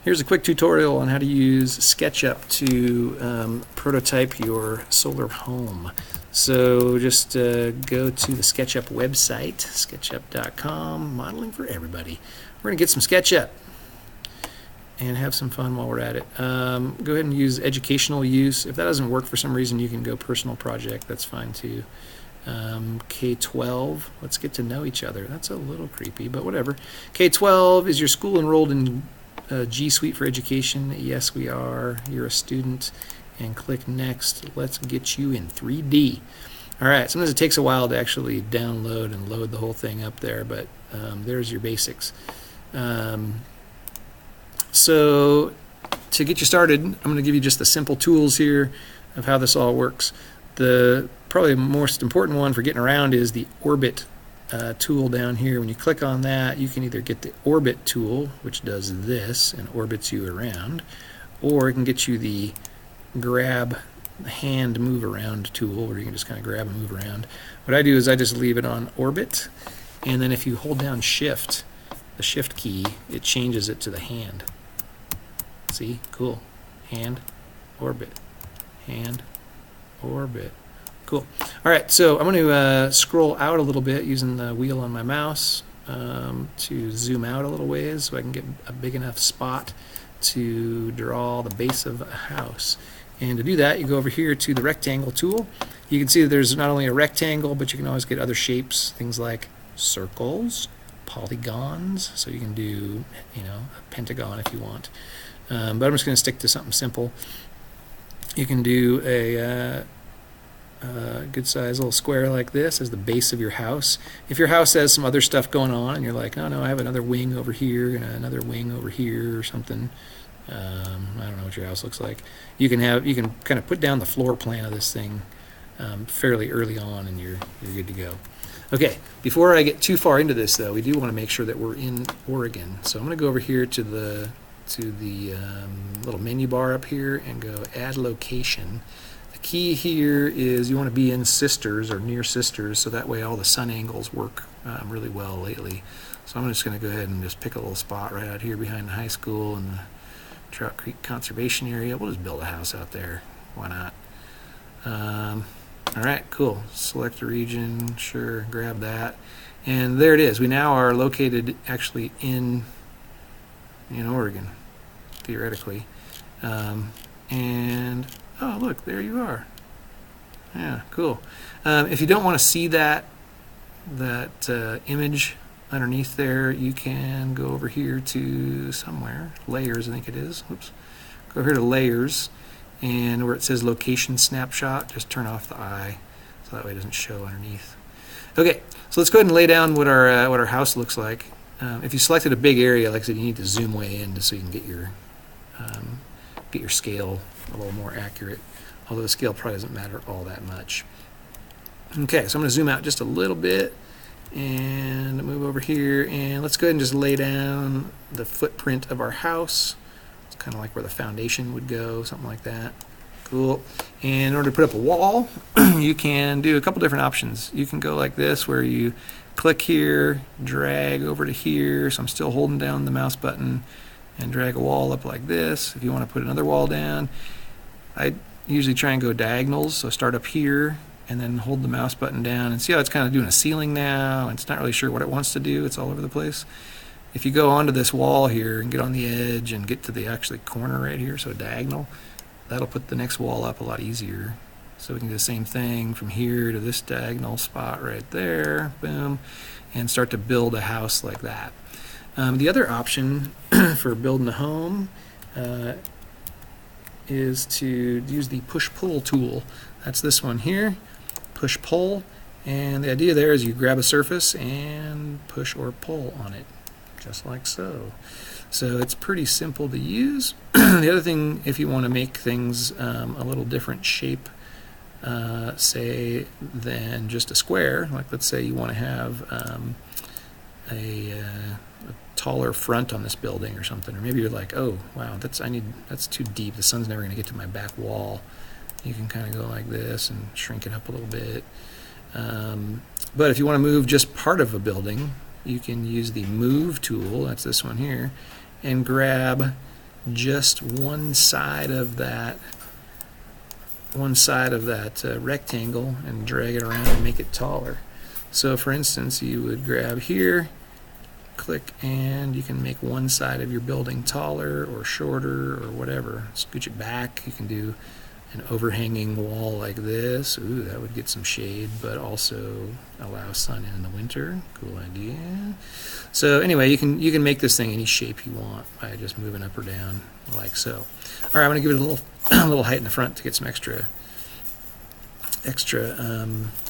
Here's a quick tutorial on how to use SketchUp to prototype your solar home. So just go to the SketchUp website, sketchup.com, modeling for everybody. We're going to get some SketchUp and have some fun while we're at it. Go ahead and use educational use. If that doesn't work for some reason, you can go personal project. That's fine too. K-12, let's get to know each other. That's a little creepy, but whatever. K-12, is your school enrolled in G Suite for Education? Yes, we are. You're a student. And click Next. Let's get you in 3D. All right, sometimes it takes a while to actually download and load the whole thing up there, but there's your basics. So to get you started, I'm going to give you just the simple tools here of how this all works. The probably most important one for getting around is the Orbit tool down here. When you click on that, you can either get the Orbit tool, which does this and orbits you around, or it can get you the grab hand move around tool, where you can just kind of grab and move around. What I do is I just leave it on Orbit, and then if you hold down Shift, the Shift key, it changes it to the hand. See? Cool. Hand, Orbit, hand, Orbit. Cool. All right, so I'm going to scroll out a little bit using the wheel on my mouse to zoom out a little ways so I can get a big enough spot to draw the base of a house. And to do that, you go over here to the rectangle tool. You can see that there's not only a rectangle, but you can always get other shapes, things like circles, polygons. So you can do, a pentagon if you want. But I'm just going to stick to something simple. You can do a good size little square like this as the base of your house. If your house has some other stuff going on and you're like, oh no, I have another wing over here and another wing over here or something, I don't know what your house looks like, you can kind of put down the floor plan of this thing fairly early on, and you're good to go. Okay, before I get too far into this though, we do want to make sure that we're in Oregon. So I'm going to go over here to the little menu bar up here and go Add Location. The key here is you want to be in Sisters or near Sisters, so that way all the sun angles work really well lately. So I'm just going to go ahead and just pick a little spot right out here behind the high school and the Trout Creek Conservation Area. We'll just build a house out there. Why not? All right, cool. Select a region. Sure, grab that. And there it is. We now are located actually in Oregon, theoretically. And oh, look, there you are. Yeah, cool. If you don't want to see that image underneath there, you can go over here to somewhere, Layers, I think it is. Oops. Go over here to Layers, and where it says Location Snapshot, just turn off the eye so that way it doesn't show underneath. Okay, so let's go ahead and lay down what our house looks like. If you selected a big area, like I said, you need to zoom way in so you can get your scale a little more accurate, although the scale probably doesn't matter all that much. Okay, so I'm going to zoom out just a little bit and move over here, and let's go ahead and just lay down the footprint of our house. It's kind of like where the foundation would go, something like that. Cool. And in order to put up a wall, you can do a couple different options. You can go like this, where you click here, drag over to here, so I'm still holding down the mouse button, and drag a wall up like this. If you want to put another wall down, I usually try and go diagonals, so start up here and then hold the mouse button down, and see how it's kind of doing a ceiling now, and it's not really sure what it wants to do. It's all over the place. If you go onto this wall here and get on the edge and get to the actually corner right here, so diagonal, that'll put the next wall up a lot easier. So we can do the same thing from here to this diagonal spot right there, boom, and start to build a house like that. The other option for building a home is to use the push-pull tool. That's this one here, push-pull, and the idea there is you grab a surface and push or pull on it, just like so. So it's pretty simple to use. The other thing, if you want to make things a little different shape, say, than just a square, like let's say you want to have a taller front on this building or something, or maybe you're like, oh wow, that's too deep, the sun's never going to get to my back wall. You can kind of go like this and shrink it up a little bit. But if you want to move just part of a building, you can use the Move tool, that's this one here, and grab just one side of that rectangle and drag it around and make it taller. So for instance, you would grab here, click, and you can make one side of your building taller or shorter or whatever. Scooch it back. You can do an overhanging wall like this. Ooh, that would get some shade, but also allow sun in the winter. Cool idea. So anyway, you can make this thing any shape you want by just moving up or down like so. All right, I'm going to give it a little a little height in the front to get some extra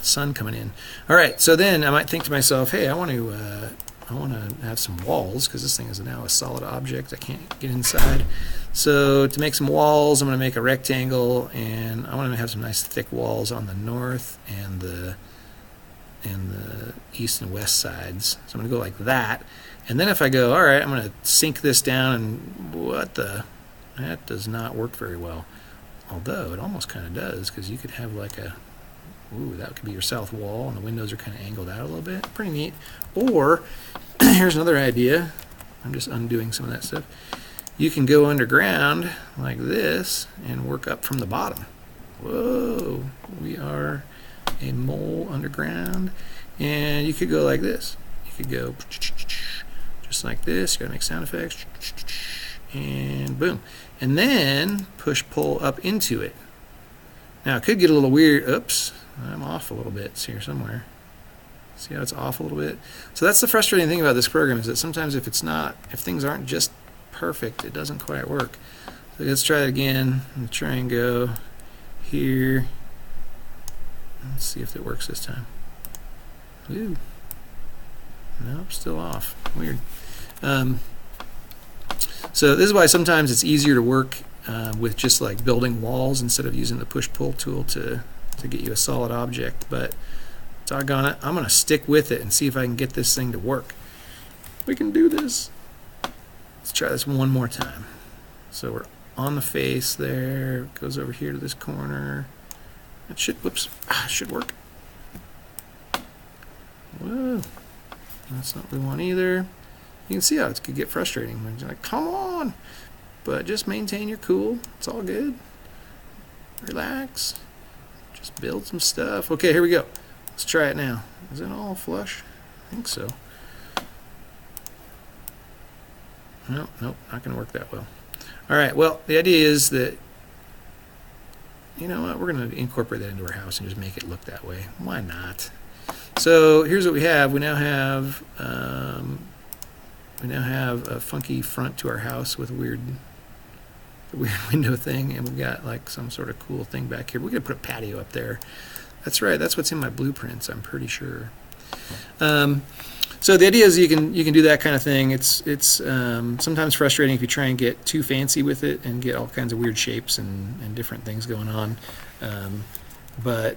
sun coming in. All right, so then I might think to myself, hey, I want to have some walls because this thing is now a solid object. I can't get inside. So to make some walls, I'm going to make a rectangle, and I want to have some nice thick walls on the north and the east and west sides. So I'm going to go like that. And then if I go, all right, I'm going to sink this down, and that does not work very well. Although it almost kind of does, because you could have like that could be your south wall, and the windows are kind of angled out a little bit. Pretty neat. Or here's another idea. I'm just undoing some of that stuff. You can go underground like this and work up from the bottom. Whoa, we are a mole underground. And you could go like this. You could go just like this. You gotta make sound effects. And boom. And then push pull up into it. Now it could get a little weird. Oops, I'm off a little bit. It's here somewhere. See how it's off a little bit? So that's the frustrating thing about this program, is that sometimes if things aren't just perfect, it doesn't quite work. So let's try it again. I'm try and go here. Let's see if it works this time. Ooh. Nope, still off. Weird. So this is why sometimes it's easier to work with just like building walls instead of using the push-pull tool to get you a solid object. But doggone it, I'm going to stick with it and see if I can get this thing to work. We can do this. Let's try this one more time. So we're on the face there. It goes over here to this corner. It should, should work. Whoa, that's not what we want either. You can see how it could get frustrating when you're like, come on, but just maintain your cool. It's all good. Relax. Just build some stuff. Okay, here we go. Let's try it now. Is it all flush? I think so. Nope, not going to work that well. All right, well, the idea is that, you know what, we're going to incorporate that into our house and just make it look that way. Why not? So here's what we have. We now have a funky front to our house with a weird window thing, and we've got like some sort of cool thing back here. We're going to put a patio up there. That's right. That's what's in my blueprints, I'm pretty sure. So the idea is you can do that kind of thing. It's sometimes frustrating if you try and get too fancy with it and get all kinds of weird shapes and different things going on. But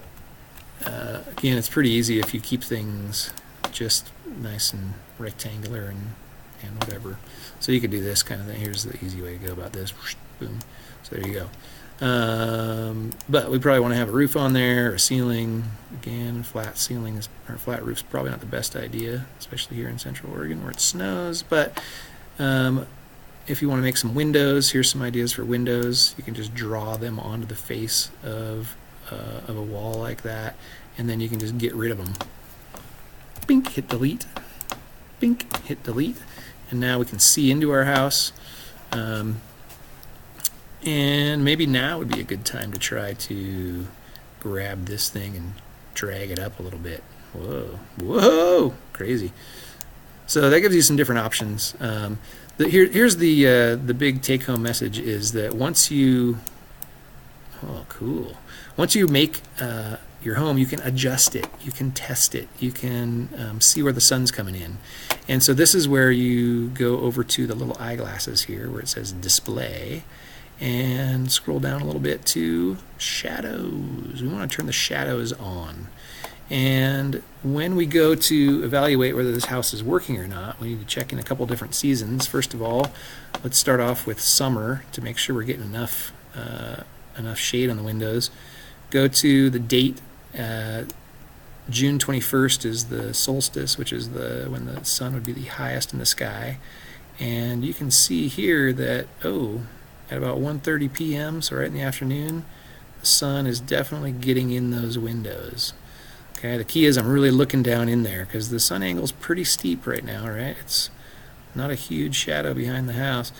again, it's pretty easy if you keep things just nice and rectangular and whatever. So you could do this kind of thing. Here's the easy way to go about this. Boom. So there you go. But we probably want to have a roof on there, a ceiling. Again, flat ceilings or flat roof's probably not the best idea, especially here in Central Oregon where it snows. But if you want to make some windows, here's some ideas for windows. You can just draw them onto the face of a wall like that, and then you can just get rid of them. Bink, hit delete. Bink, hit delete. And now we can see into our house. And maybe now would be a good time to try to grab this thing and drag it up a little bit. Whoa, crazy. So that gives you some different options. Here's the big take-home message is that once you make your home, you can adjust it, you can test it, you can see where the sun's coming in. And so this is where you go over to the little eyeglasses here where it says display, and scroll down a little bit to shadows. We want to turn the shadows on. And when we go to evaluate whether this house is working or not, we need to check in a couple different seasons. First of all, let's start off with summer to make sure we're getting enough shade on the windows. Go to the date. June 21st is the solstice, which is when the sun would be the highest in the sky. And you can see here that, at about 1:30 p.m., so right in the afternoon, the sun is definitely getting in those windows. Okay, the key is I'm really looking down in there because the sun angle is pretty steep right now, right? It's not a huge shadow behind the house,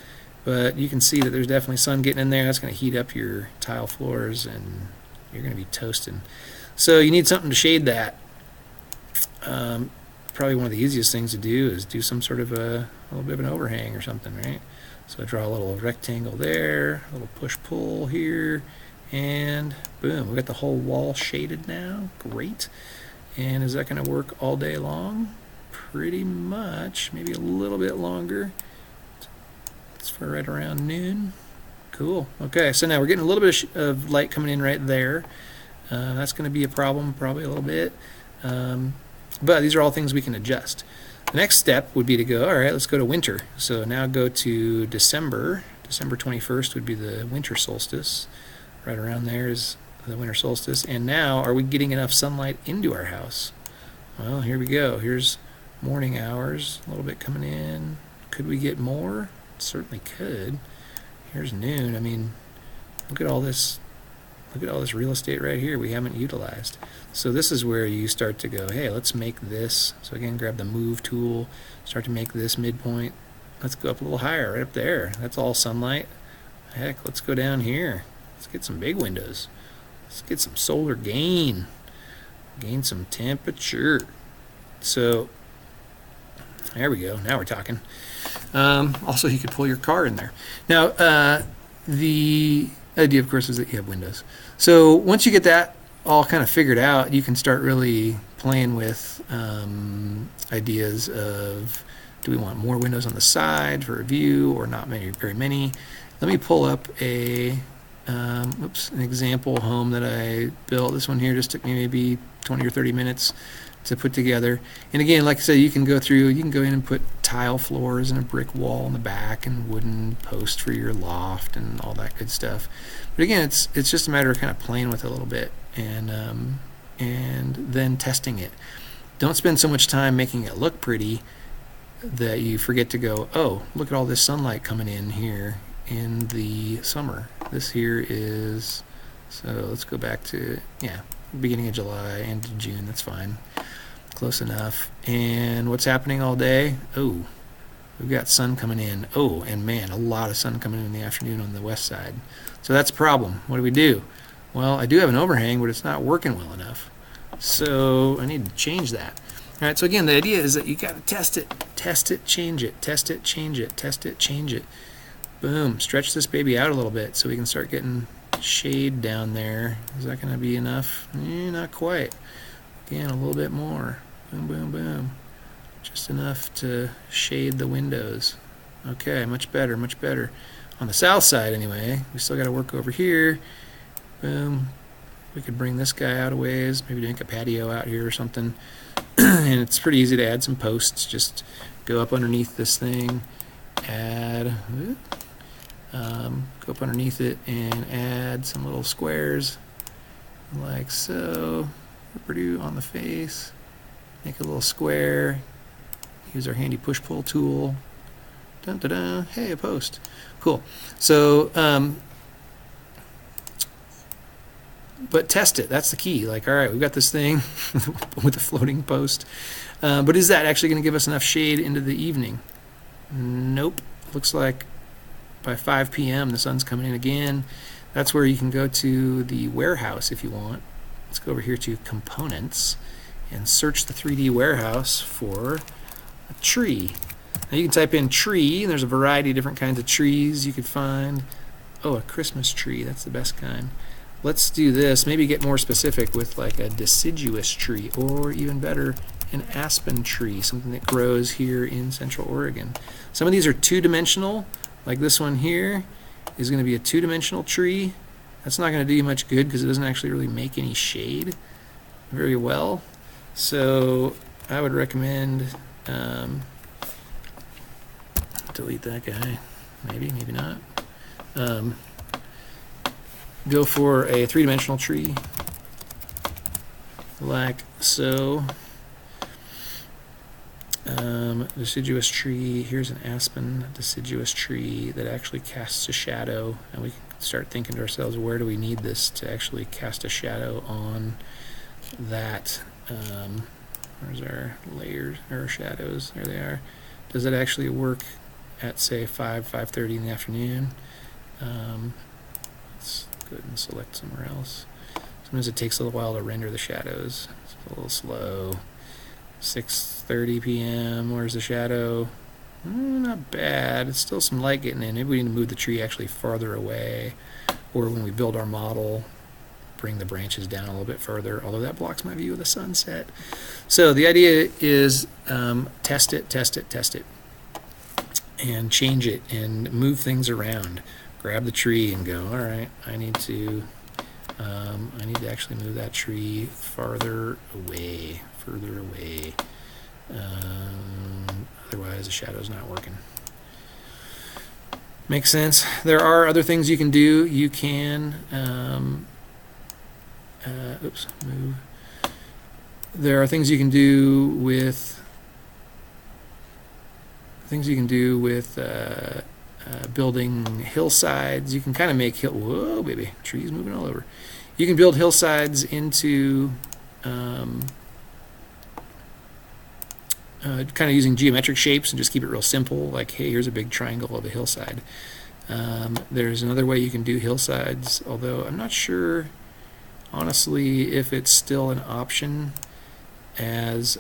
but you can see that there's definitely sun getting in there. That's going to heat up your tile floors and you're going to be toasting. So you need something to shade that. Probably one of the easiest things to do is do some sort of a little bit of an overhang or something, right? So draw a little rectangle there, a little push-pull here, and boom, we got the whole wall shaded now. Great. And is that going to work all day long? Pretty much, maybe a little bit longer. It's for right around noon. Cool. Okay, so now we're getting a little bit of light coming in right there. That's going to be a problem probably a little bit. But these are all things we can adjust. The next step would be to go, all right, let's go to winter. So now go to December. December 21st would be the winter solstice. Right around there is the winter solstice. And now, are we getting enough sunlight into our house? Well, here we go. Here's morning hours, a little bit coming in. Could we get more? Certainly could. Here's noon. I mean, look at all this. Look at all this real estate right here we haven't utilized. So this is where you start to go, hey, let's make this. So again, grab the move tool, start to make this midpoint. Let's go up a little higher, right up there. That's all sunlight. Heck, let's go down here. Let's get some big windows. Let's get some solar gain. Gain some temperature. So there we go. Now we're talking. Also, you could pull your car in there. Now, the idea, of course, is that you have windows. So once you get that all kind of figured out, you can start really playing with ideas of, do we want more windows on the side for a view or not very many? Let me pull up an example home that I built. This one here just took me maybe 20 or 30 minutes to put together. And again, like I said, you can go in and put tile floors and a brick wall in the back and wooden post for your loft and all that good stuff. But again, it's just a matter of kind of playing with it a little bit and then testing it. Don't spend so much time making it look pretty that you forget to go, oh, look at all this sunlight coming in here in the summer. This here is, so let's go back to, beginning of July, end of June, that's fine. Close enough. And what's happening all day? Oh, we've got sun coming in. Oh, and man, a lot of sun coming in the afternoon on the west side. So that's a problem. What do? Well, I do have an overhang, but it's not working well enough. So I need to change that. All right, so again, the idea is that you got to test it, change it, test it, change it, test it, change it. Boom, stretch this baby out a little bit so we can start getting shade down there. Is that going to be enough? Not quite. Again, a little bit more. Boom, boom, boom. Just enough to shade the windows. Okay, much better, much better. On the south side, anyway, we still got to work over here. Boom. We could bring this guy out a ways, maybe make a patio out here or something. And it's pretty easy to add some posts. Just go up underneath this thing, add, go up underneath it and add some little squares like so. On the face, make a little square, use our handy push-pull tool. Dun, dun, dun. Hey, a post. Cool. So, but test it. That's the key. Like, all right, we've got this thing with a floating post. But is that actually going to give us enough shade into the evening? Nope. Looks like by 5 p.m. the sun's coming in again. That's where you can go to the warehouse if you want. Let's go over here to components and search the 3D warehouse for a tree. Now you can type in tree, and there's a variety of different kinds of trees you could find. Oh, a Christmas tree, that's the best kind. Let's do this, maybe get more specific with like a deciduous tree, or even better, an aspen tree, something that grows here in Central Oregon. Some of these are two-dimensional, like this one here is going to be a two-dimensional tree. That's not going to do you much good because it doesn't actually really make any shade very well. So I would recommend delete that guy. Maybe, maybe not. Go for a three-dimensional tree like so. deciduous tree. Here's an aspen deciduous tree that actually casts a shadow, and we can start thinking to ourselves, where do we need this to actually cast a shadow on that? Where's our layers, our shadows? There they are. Does it actually work at, say, 5:30 in the afternoon? Let's go ahead and select somewhere else. Sometimes it takes a little while to render the shadows. It's a little slow. 6:30 p.m. Where's the shadow? Not bad. It's still some light getting in. Maybe we need to move the tree actually farther away, or when we build our model, bring the branches down a little bit further, although that blocks my view of the sunset. So the idea is test it, and change it and move things around. Grab the tree and go, all right, I need to actually move that tree further away. Otherwise the shadow's not working. Makes sense. There are other things you can do. You can move. There are things you can do with building hillsides. You can kind of make whoa baby, trees moving all over. You can build hillsides into kind of using geometric shapes and just keep it real simple, like, hey, here's a big triangle of a hillside. There's another way you can do hillsides, although I'm not sure honestly if it's still an option, as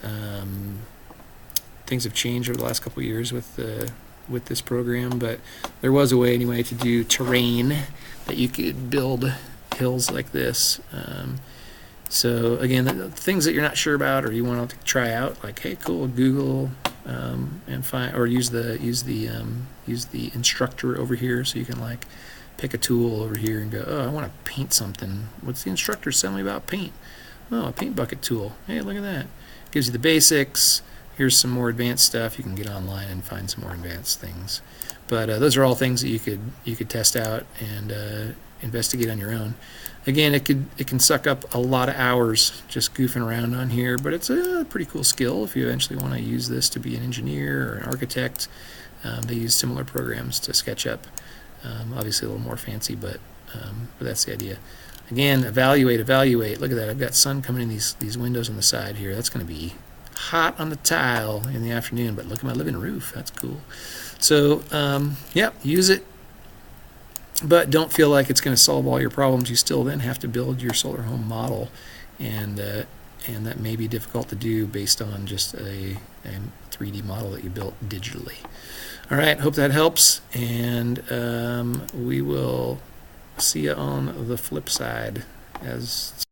things have changed over the last couple of years with this program, but there was a way anyway to do terrain that you could build hills like this. So again, the things that you're not sure about or you want to try out, like, hey, cool, Google and find, or use the instructor over here, so you can like pick a tool over here and go, oh, I want to paint something. What's the instructor tell me about paint? Oh, a paint bucket tool. Hey, look at that. Gives you the basics. Here's some more advanced stuff. You can get online and find some more advanced things. But those are all things that you could test out and investigate on your own. Again, it can suck up a lot of hours just goofing around on here, but it's a pretty cool skill if you eventually want to use this to be an engineer or an architect. They use similar programs to SketchUp. Obviously a little more fancy, but that's the idea. Again, evaluate. Look at that. I've got sun coming in these windows on the side here. That's going to be hot on the tile in the afternoon, but look at my living roof. That's cool. So, yeah, use it, but don't feel like it's going to solve all your problems. You still then have to build your solar home model, and that may be difficult to do based on just a 3D model that you built digitally. All right, hope that helps, and we will see you on the flip side as